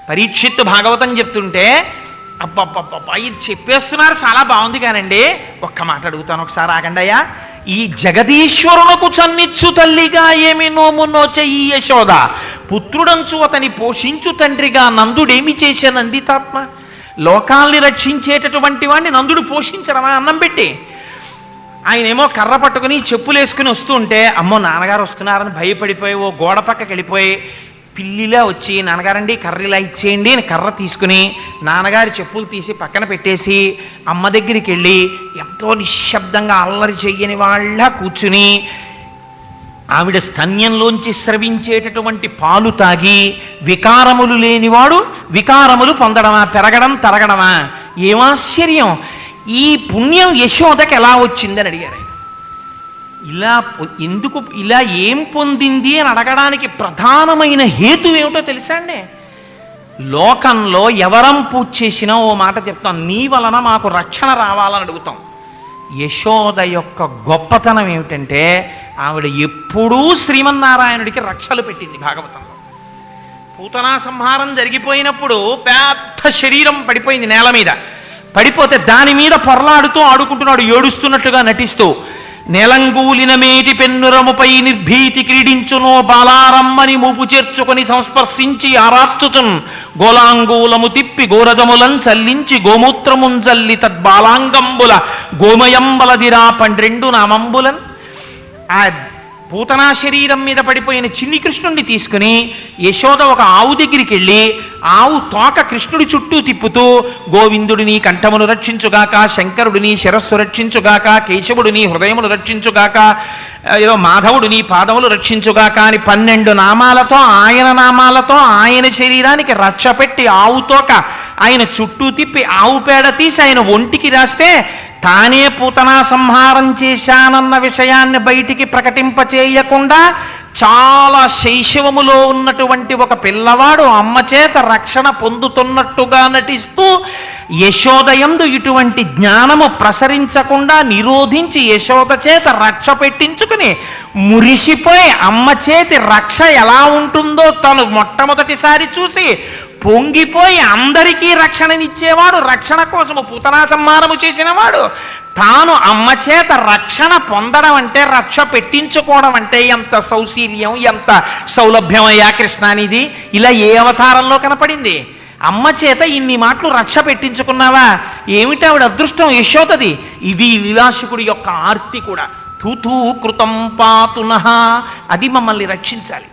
పరీక్షిత్తు భాగవతం చెప్తుంటే అబ్బబ్బబ్బబ్బా ఇది చెప్పేస్తున్నారు చాలా బాగుంది కానండి, ఒక్క మాట అడుగుతాను ఒకసారి ఆగండి అయ్యా. ఈ జగదీశ్వరునకు చన్నిచ్చు తల్లిగా ఏమి నోము నోచే ఈ యశోద, పుత్రుడంచు అతని పోషించు తండ్రిగా నందుడేమి చేసే నందితాత్మ? లోకాల్ని రక్షించేటటువంటి వాడిని నందుడు పోషించడమా అన్నం పెట్టి? ఆయనేమో కర్ర పట్టుకుని చెప్పులు వేసుకుని వస్తుంటే అమ్మో నాన్నగారు వస్తున్నారని భయపడిపోయి ఓ గోడ పక్కకి వెళ్ళిపోయి పిల్లిలా వచ్చి నాన్నగారండి కర్ర ఇలా ఇచ్చేయండి అని కర్ర తీసుకుని నాన్నగారి చెప్పులు తీసి పక్కన పెట్టేసి అమ్మ దగ్గరికి వెళ్ళి ఎంతో నిశ్శబ్దంగా అల్లరి చెయ్యని వాళ్ళ కూర్చుని ఆవిడ స్తన్యంలోంచి స్రవించేటటువంటి పాలు తాగి వికారములు లేనివాడు వికారములు పొందడమా, పెరగడం తరగడమా? ఏమాశ్చర్యం! ఈ పుణ్యం యశోదకి ఎలా వచ్చిందని అడిగారు ఆయన. ఇలా ఎందుకు ఇలా ఏం పొందింది అని అడగడానికి ప్రధానమైన హేతు ఏమిటో తెలుసా అండి? లోకంలో ఎవరం పూజ చేసినా ఓ మాట చెప్తాం, నీ వలన మాకు రక్షణ రావాలని అడుగుతాం. యశోద యొక్క గొప్పతనం ఏమిటంటే ఆవిడ ఎప్పుడూ శ్రీమన్నారాయణుడికి రక్షలు పెట్టింది. భాగవతంలో పూతనా సంహారం జరిగిపోయినప్పుడు పెద్ద శరీరం పడిపోయింది నేల మీద. పడిపోతే దాని మీద పొరలాడుతూ ఆడుకుంటున్నాడు ఏడుస్తున్నట్టుగా నటిస్తూ. నెలంగూలిన మేటి పెన్నురముపై నిర్భీతి క్రీడించునో బాలారమ్మని మూపు చేర్చుకొని సంస్పర్శించి ఆరార్చుతున్ గోలాంగూలము తిప్పి గోరజములం చల్లించి గోమూత్రముంజల్లి తద్బాలాంగంబుల గోమయంబలదిరా 12 నామంబులన్. ఆ పూతనా శరీరం మీద పడిపోయిన చిన్ని కృష్ణుడిని తీసుకుని యశోద ఒక ఆవు దగ్గరికి వెళ్ళి ఆవు తోక కృష్ణుడి చుట్టూ తిప్పుతూ గోవిందుడిని కంఠమును రక్షించుగాక, శంకరుడిని శిరస్సు రక్షించుగాక, కేశవుడిని హృదయమును రక్షించుగాక, ఏదో మాధవుడిని పాదములు రక్షించుగాక అని 12 నామాలతో ఆయన నామాలతో ఆయన శరీరానికి రక్ష పెట్టి ఆవు తోక ఆయన చుట్టూ తిప్పి ఆవు పేడ తీసి ఆయన ఒంటికి రాస్తే తానే పూతనా సంహారం చేశానన్న విషయాన్ని బయటికి ప్రకటింపచేయకుండా చాలా శైశవములో ఉన్నటువంటి ఒక పిల్లవాడు అమ్మ చేత రక్షణ పొందుతున్నట్టుగా నటిస్తూ యశోదయందు ఇటువంటి జ్ఞానము ప్రసరించకుండా నిరోధించి యశోద చేత రక్ష పెట్టించుకుని మురిసిపోయి అమ్మ చేతి రక్ష ఎలా ఉంటుందో తను మొట్టమొదటిసారి చూసి పొంగిపోయి అందరికీ రక్షణనిచ్చేవాడు, రక్షణ కోసము పూతనా సంహారము చేసినవాడు తాను అమ్మ చేత రక్షణ పొందడం అంటే, రక్ష పెట్టించుకోవడం అంటే ఎంత సౌశీల్యం, ఎంత సౌలభ్యమయ్యా కృష్ణానిది! ఇలా ఏ అవతారంలో కనపడింది? అమ్మ చేత ఇన్ని మాటలు రక్ష పెట్టించుకున్నావా? ఏమిటి ఆవిడ అదృష్టం యశోదది! ఇది లీలాశుకుడి యొక్క ఆర్తి కూడా. తూతూ కృతం పాతునః, అది మమ్మల్ని రక్షించాలి.